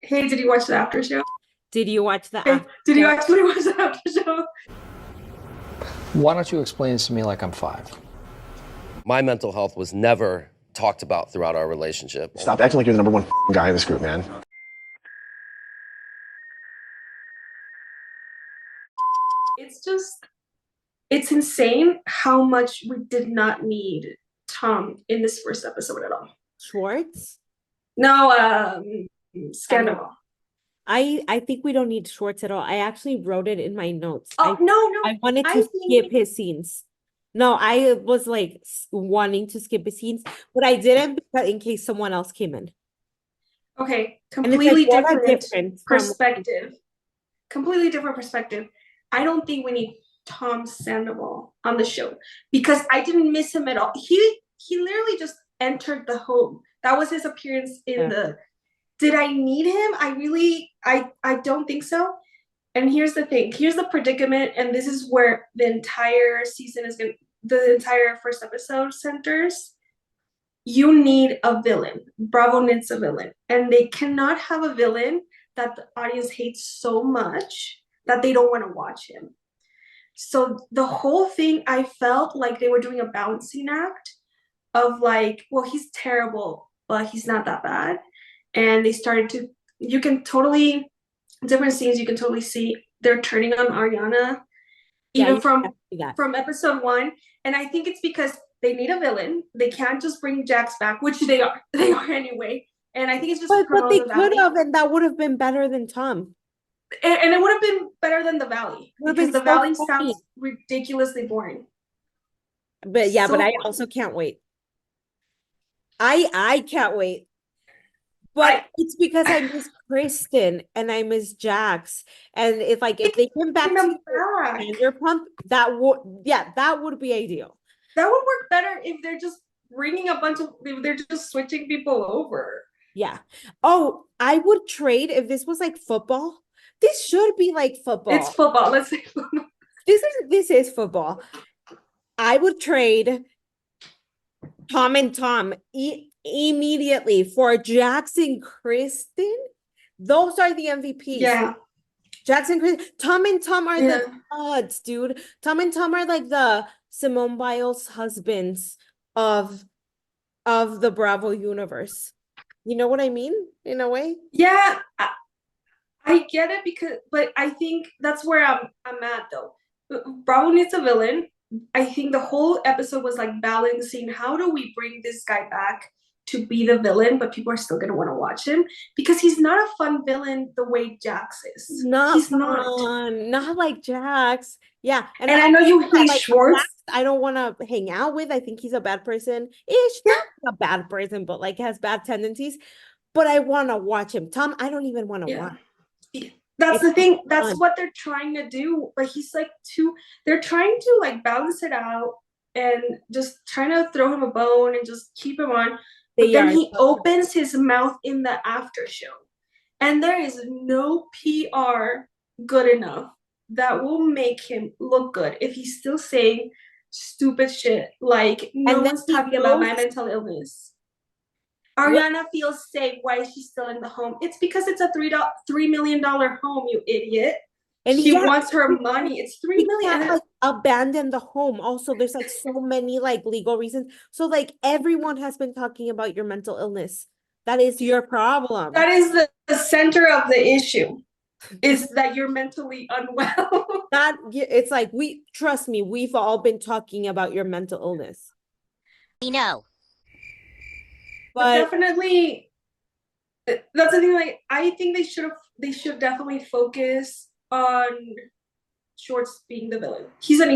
Hey, did you watch the after show? Did you watch the Hey, after did you show? actually watch the after show? Why don't you explain this to me like I'm five? My mental health was never talked about throughout our relationship. Stop acting like you're the number one guy in this group, man. It's just, it's insane how much we did not need Tom in this first episode at all. Schwartz? No, Scandal. I think we don't need Schwartz at all. I actually wrote it in my notes. Oh, no, I wanted I to think skip his scenes. No, I was like wanting to skip his scenes, but I didn't because in case someone else came in. okay, And it's like, completely what a different difference from perspective. Completely different perspective. I don't think we need Tom Sandoval on the show because I didn't miss him at all. He literally just entered the home. That was his appearance in the. Did I need him? I don't think so. And here's the thing. Here's the predicament, and this is where the entire season is going. The entire first episode centers. You need a villain. Bravo needs a villain, and they cannot have a villain that the audience hates so much that they don't want to watch him. So the whole thing, I felt like they were doing a balancing act of like, well, he's terrible, but he's not that bad. And they started to, you can totally, different scenes, you can totally see they're turning on Ariana, even from episode one. And I think it's because they need a villain. They can't just bring Jax back, which they are anyway. And I think it's just but they the could have, and that would have been better than Tom. And it would have been better than the Valley because the Valley sounds ridiculously boring. But yeah, but I also can't wait. I can't wait. But it's because I miss Kristen and I miss Jax. And if they came back to Vanderpump, that would be ideal. That would work better if they're just bringing if they're just switching people over. Yeah. Oh, I would trade if this was like football. This should be like football. It's football. Let's say football. This is football. I would trade Tom and Tom immediately for Jackson Kristen. Those are the MVPs. Yeah. Jackson Kristen. Tom and Tom are the odds, dude. Tom and Tom are like the Simone Biles husbands of the Bravo universe. You know what I mean? In a way? Yeah. I get it but I think that's where I'm at though. Bravo needs a villain. I think the whole episode was like balancing how do we bring this guy back to be the villain, but people are still gonna want to watch him because he's not a fun villain the way Jax is. He's not like Jax. Yeah, and I know you hate Schwartz. Jax, I don't want to hang out with. I think he's a bad person. Not a bad person, but like has bad tendencies. But I want to watch him. Tom, I don't even want to watch. That's the thing. That's what they're trying to do. But he's like they're trying to like balance it out and just trying to throw him a bone and just keep him on. But then he opens his mouth in the after show. And there is no PR good enough that will make him look good if he's still saying stupid shit like no one's talking about my mental illness. Ariana feels safe. Why is she still in the home? It's because it's a $3 million home, you idiot. And he wants her money. It's $3 million. Like abandon the home. Also, there's like so many like legal reasons. So like everyone has been talking about your mental illness. That is your problem. That is the center of the issue. Is that you're mentally unwell. It's like trust me, we've all been talking about your mental illness. We know. But definitely, that's the thing. Like, I think they should definitely focus on Schwartz being the villain. He's an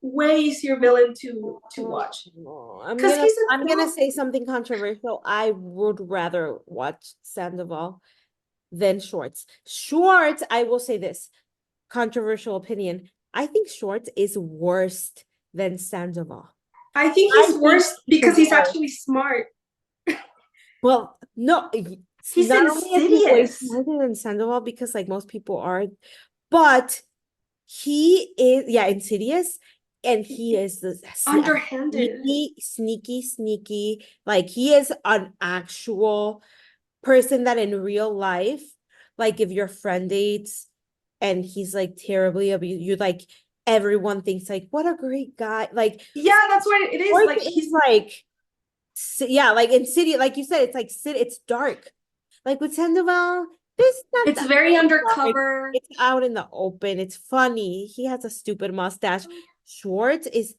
way easier villain to watch. I'm gonna say something controversial. I would rather watch Sandoval than Schwartz. Schwartz, I will say this controversial opinion. I think Schwartz is worse than Sandoval. I think he's worse because he's actually smart. Well, no, he's insidious. Smarter than Sandoval because like most people are, but he is insidious, and he is the underhanded, sneaky. Like he is an actual person that in real life like if your friend dates and he's like terribly abused, you like everyone thinks like what a great guy. Like Yeah, that's what it is. Shorts Like is he's like yeah, like in City, like you said, it's like it's dark. Like with Sandoval, there's not it's that very much dark. undercover. It's out in the open. It's funny. He has a stupid mustache. Schwartz is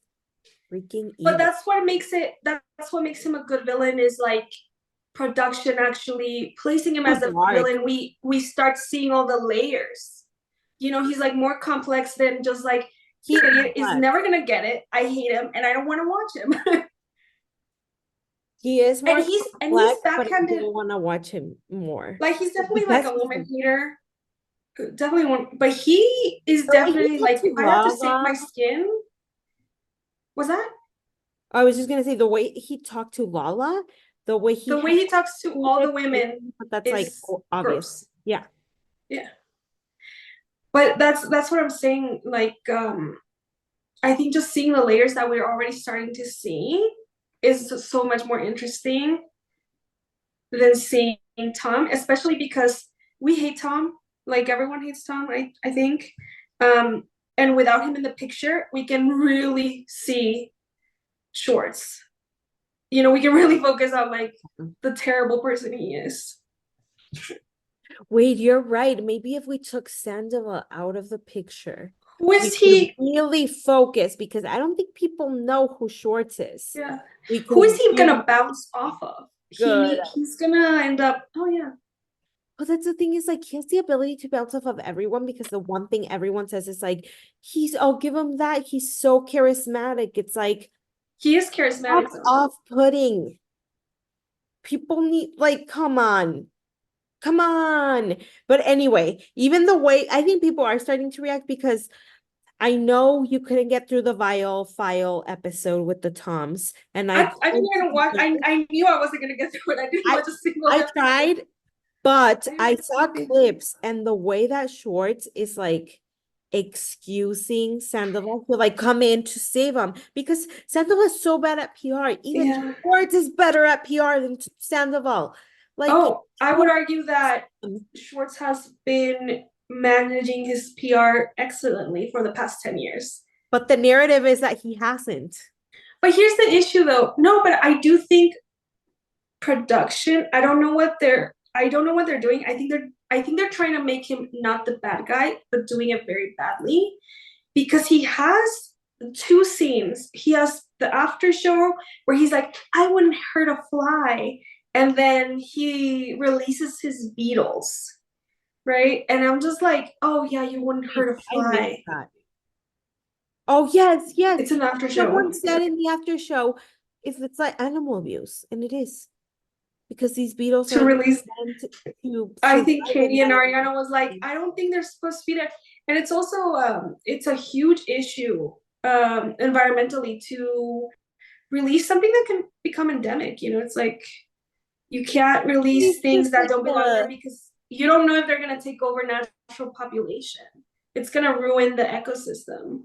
freaking But evil. that's what makes him a good villain, is like production actually placing him as a Dark. villain. We start seeing all the layers. You know, he's like more complex than just like He idiot is black. never gonna get it. I hate him and I don't want to watch him. He is more and he's black, but I backhanded. do want to watch him more. Like he's definitely like Because a woman hater. Definitely one, but he is the way he definitely talked like, to if I have to save Lala, my skin. Was that I was just gonna say the way he talked to Lala, the way he the way he talks to all the women but that's like is obvious. gross. Yeah. Yeah. But that's what I'm saying. Like, I think just seeing the layers that we're already starting to see is so much more interesting than seeing Tom, especially because we hate Tom. Like everyone hates Tom, I think. And without him in the picture, we can really see Schwartz. You know, we can really focus on like the terrible person he is. Wait, you're right. Maybe if we took Sandoval out of the picture, Who we is could he? really focus because I don't think people know who Schwartz is. Yeah. We Who is could he gonna really bounce off of? good. He's gonna end up. Oh yeah. But that's the thing is like he has the ability to bounce off of everyone because the one thing everyone says is like I'll give him that. He's so charismatic. It's like He is charismatic though. off-putting. People need like come on. Come on. But anyway, even the way I think people are starting to react because I know you couldn't get through the file episode with the Toms, and I didn't even watch. I knew I wasn't gonna get through it. I didn't watch a single I episode. tried, but I I saw clips, and the way that Schwartz is like excusing Sandoval to like come in to save him because Sandoval is so bad at PR. Even Yeah. Schwartz is better at PR than Sandoval. Like, Oh, I would argue that um, Schwartz has been managing his PR excellently for the past 10 years. but the narrative is that he hasn't. But here's the issue though. No, but I do think production, I don't know what they're doing. I think they're trying to make him not the bad guy, but doing it very badly. Because he has two scenes. He has the after show where he's like, I wouldn't hurt a fly. And then he releases his beetles. Right? And I'm just like, oh yeah, you wouldn't hurt a I missed fly. that. Oh yes, yes. It's an after show. Someone said in the after show, if it's like animal abuse, and it is, because these beetles To are release. meant to I think survive in Katie and that Ariana was like, I don't think they're supposed to be there. And it's also it's a huge issue environmentally to release something that can become endemic. You know, it's like you can't release It's things just that like don't belong there because you don't know if they're gonna take over natural population. It's gonna ruin the ecosystem.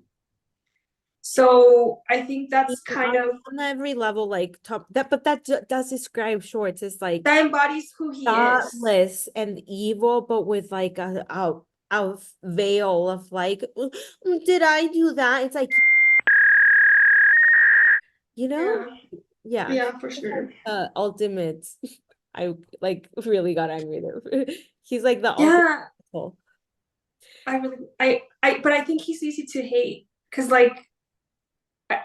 So I think that's kind of on every level, like top that, but that does describe Schwartz as like that embodies who he is. thoughtless and evil, but with like a veil of like, did I do that? It's like, you know, yeah, Yeah, for sure. ultimate. I like really got angry there. He's like the Yeah, ultimate. but I think he's easy to hate because like I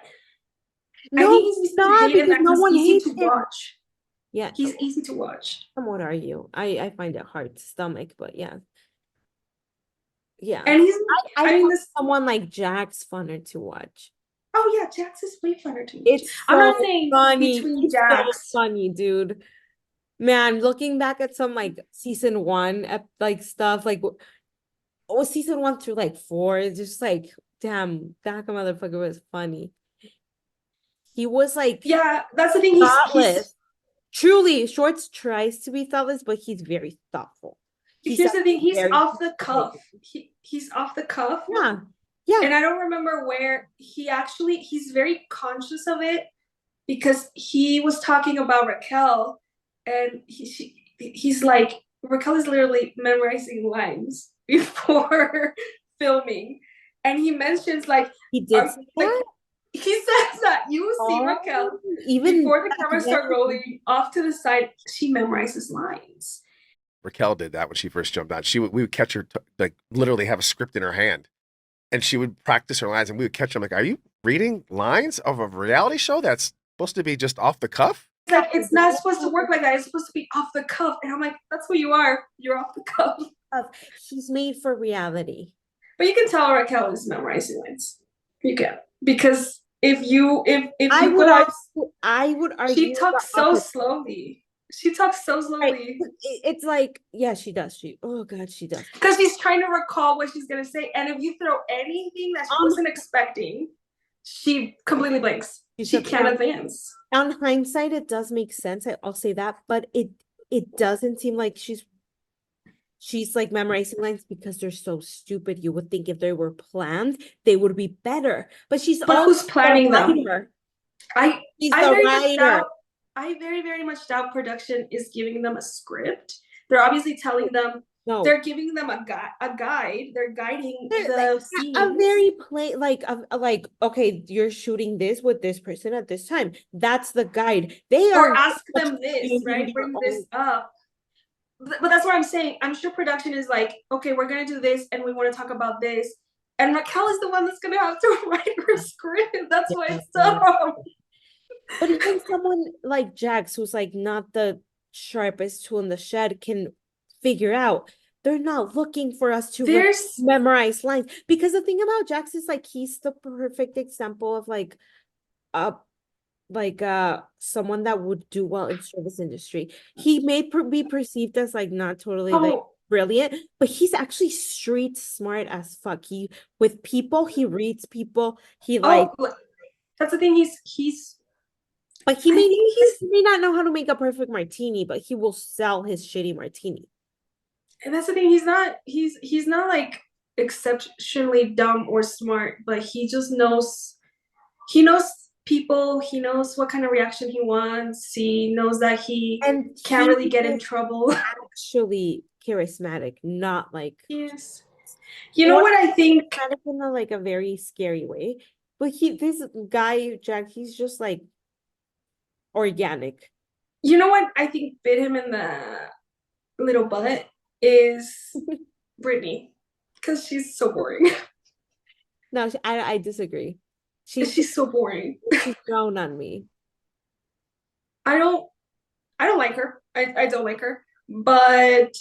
No, think he's easy to not hate and because that no he's one easy hates to him. watch. Yeah, He's easy to watch. what are you? I find it hard to stomach, but yeah. Yeah. And he's I mean find this. someone like Jack's funner to watch. Oh yeah, Jax is way funner to watch. It's I'm not so saying funny. between He's so Jax. funny, dude. Man, looking back at some like season 1 like stuff like season 1 through like 4, it's just like damn, that motherfucker was funny. He was like Yeah, that's the thing. thoughtless. Truly, Schwartz tries to be thoughtless, but he's very thoughtful. Here's the thing. He's very off the cuff. He's off the cuff. Yeah. Yeah. And I don't remember where he's very conscious of it because he was talking about Raquel and he's like, Raquel is literally memorizing lines before filming, and he mentions like He did say like that? he says that you will see Raquel Even before the back cameras then, start rolling off to the side. She memorizes lines. Raquel did that when she first jumped on. We would catch her like literally have a script in her hand, and she would practice her lines, and we would catch her. I'm like, are you reading lines of a reality show that's supposed to be just off the cuff? It's like it's not supposed to work like that. It's supposed to be off the cuff, and I'm like, that's what you are. You're off the cuff. He's made for reality. But you can tell Raquel is memorizing lines. You can, because if you I would go out, argue, I would argue she the talks so opposite. slowly. She talks so Right. slowly It's like, yeah, she does. Oh God, she does. because she's trying to recall what she's gonna say, and if you throw anything that she wasn't expecting, she completely blanks. She can't advance. On hindsight, it does make sense. I'll say that, but it doesn't seem like she's like memorizing lines because they're so stupid. You would think if they were planned, they would be better. But she's But also who's planning the them? writer. I She's I the very much writer. doubt. I very, very much doubt production is giving them a script. They're obviously telling them. No, They're giving them a guide. They're guiding they're the like scenes. a very plain, like okay, you're shooting this with this person at this time. That's the guide. They are or ask not them this, doing right? their Bring own- this up. But that's what I'm saying. I'm sure production is like, okay, we're gonna do this, and we want to talk about this. And Raquel is the one that's gonna have to write her script. That's why it's dumb. But even someone like Jax, who's like not the sharpest tool in the shed, can figure out. They're not looking for us to There's memorize lines, because the thing about Jax is like he's the perfect example of like someone that would do well in service industry. He may be perceived as like not totally like brilliant, but he's actually street smart as fuck. He with people, he reads people, he like that's the thing. He's but he may not know how to make a perfect martini, but he will sell his shitty martini. And that's the thing. He's not like exceptionally dumb or smart, but he just knows. He knows people. He knows what kind of reaction he wants. He knows that he can't really get in trouble. Actually charismatic, not like yes. You know what I think? Kind of in like a very scary way. But this guy, Jack, he's just like organic. You know what I think bit him in the little butt is Brittany, because she's so boring. No, I disagree. She's so boring. She's grown on me. I don't like her. I don't like her, but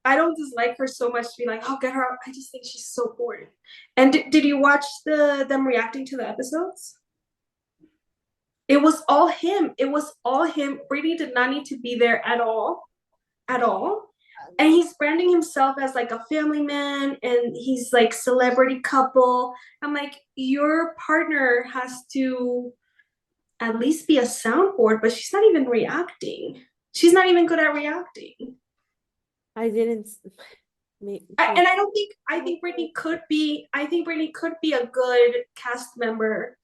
I don't dislike her so much to be like, oh, get her out. I just think she's so boring. And did you watch them reacting to the episodes? It was all him. It was all him. Brady did not need to be there at all. At all. And he's branding himself as like a family man, and he's like celebrity couple. I'm like, your partner has to at least be a soundboard, but she's not even reacting. She's not even good at reacting. I didn't. And I think Brittany could be. I think Brittany could be a good cast member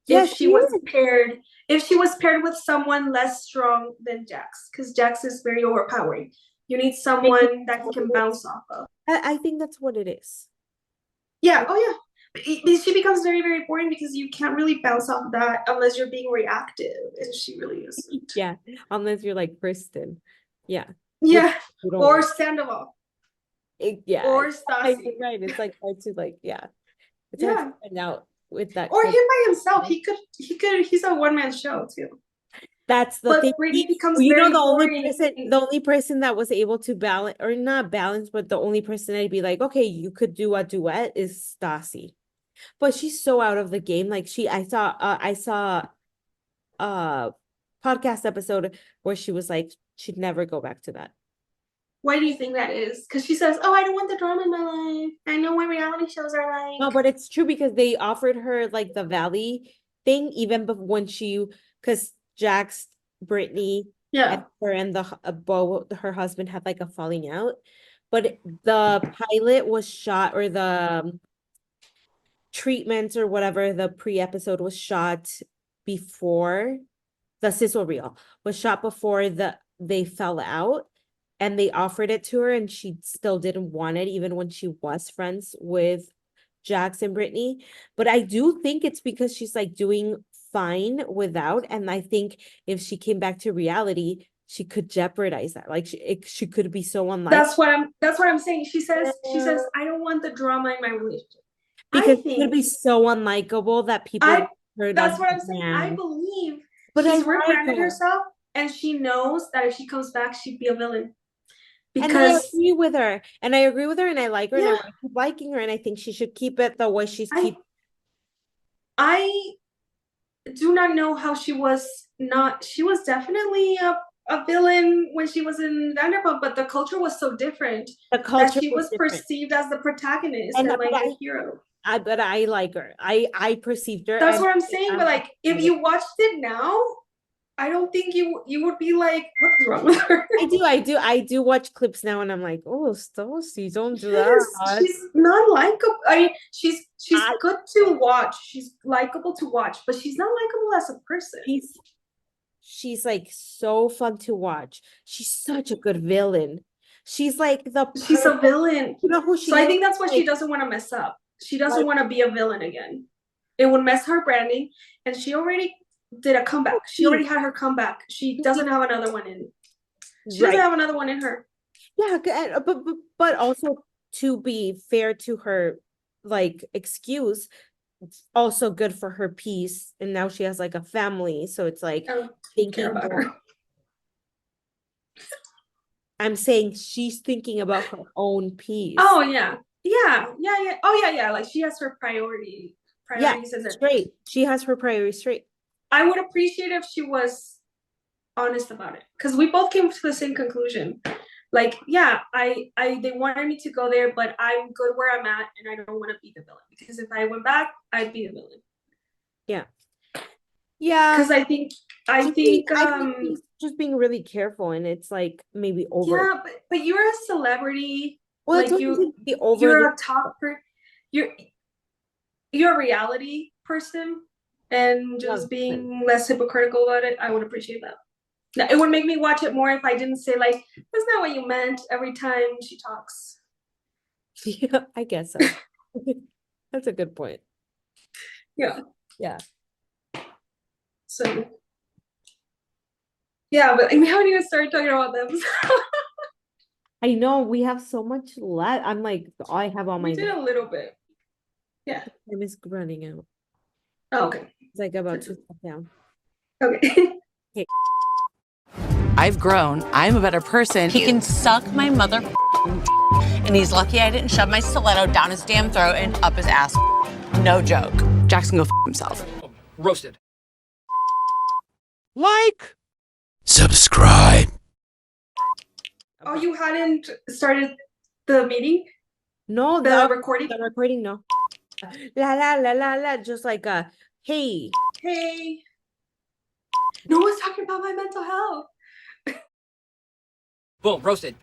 if she was paired. If she was paired with someone less strong than Jax, because Jax is very overpowering. You need someone that you can bounce off of. I think that's what it is. Yeah. Oh yeah. She becomes very, very boring because you can't really bounce off that unless you're being reactive, and she really isn't. Yeah, unless you're like Kristen. Yeah. Yeah. Or Sandoval. Yeah. Or Stassi. Right. It's like hard to like, yeah. It's yeah. hard to find out with that. Or him by himself. He could. He's a one-man show too. That's the thing. Brady becomes you know, the only person that was able to balance, or not balance, but the only person I'd be like, okay, you could do a duet is Stassi. But she's so out of the game. Like I saw a podcast episode where she was like, she'd never go back to that. Why do you think that is? Because she says, oh, I don't want the drama in my life. I know what reality shows are like. No, but it's true, because they offered her like the Valley thing, even when because Jax, Brittany, and her and her husband had like a falling out. But the pilot was shot, or the treatment or whatever, the pre-episode was shot before the sizzle reel was shot before they fell out. and they offered it to her and she still didn't want it, even when she was friends with Jax and Brittany. But I do think it's because she's like doing fine without, and I think if she came back to reality, she could jeopardize that. Like she could be so unlike, That's what I'm saying. She says, I don't want the drama in my relationship. because I she could be think so unlikable that people I heard that's on what I'm saying. I Instagram. believe But I she's like rebranded her. herself and she knows that if she comes back, she'd be a villain. And I Because agree with her. And I agree with her and I like her and I yeah, want to keep liking her. And I think she should keep it the way she's keep. I do not know how she was not. She was definitely a villain when she was in Vanderpump, but the culture was so different The that culture she was different. perceived as the protagonist And and like but the hero. but I like her. I perceived her. That's And what I'm saying. But like, if you watched it now, I don't think you would be like, what's wrong with her? I do watch clips now and I'm like, oh, Stacy, don't do Yes, that. she's not likable. I mean, she's I- good to watch. She's likable to watch, but she's not likable as a person. She's like so fun to watch. She's such a good villain. She's like She's a villain. You know who she So I is? think that's what she Like, doesn't want to mess up. She doesn't like, want to be a villain again. It would mess her branding, and she already did a comeback. She already had her comeback. She doesn't have another one in. She doesn't have another one in her. Yeah, but also to be fair to her, like excuse, it's also good for her peace. And now she has like a family, so it's like I don't thinking care about more. her. I'm saying she's thinking about her own peace. Oh yeah. Oh yeah. Like she has her priorities. Yeah, straight. She has her priorities straight. I would appreciate if she was honest about it, because we both came to the same conclusion. Like, yeah, they wanted me to go there, but I'm good where I'm at, and I don't want to be the villain, because if I went back, I'd be the villain. Yeah. Because I think she's just being really careful, and it's like maybe over. Yeah, but you're a celebrity. Well, like you're a top you're a reality person, and just being less hypocritical about it, I would appreciate that. Now, it would make me watch it more if I didn't say like, that's not what you meant every time she talks. Yeah, I guess so. That's a good point. Yeah. Yeah. So yeah, but we haven't even started talking about them. I know we have so much left. I'm like, I have all my. We did a little bit. Yeah. Time is running out. Oh, okay. It's like about to step down. Okay. Okay. I've grown. I'm a better person. He can suck my mother and he's lucky I didn't shove my stiletto down his damn throat and up his ass. No joke. Jackson go himself. Roasted. Like, subscribe. Oh, you hadn't started the meeting? No, the recording? The recording, no. La la la la la, just like hey. Hey. No one's talking about my mental health. Boom, roasted.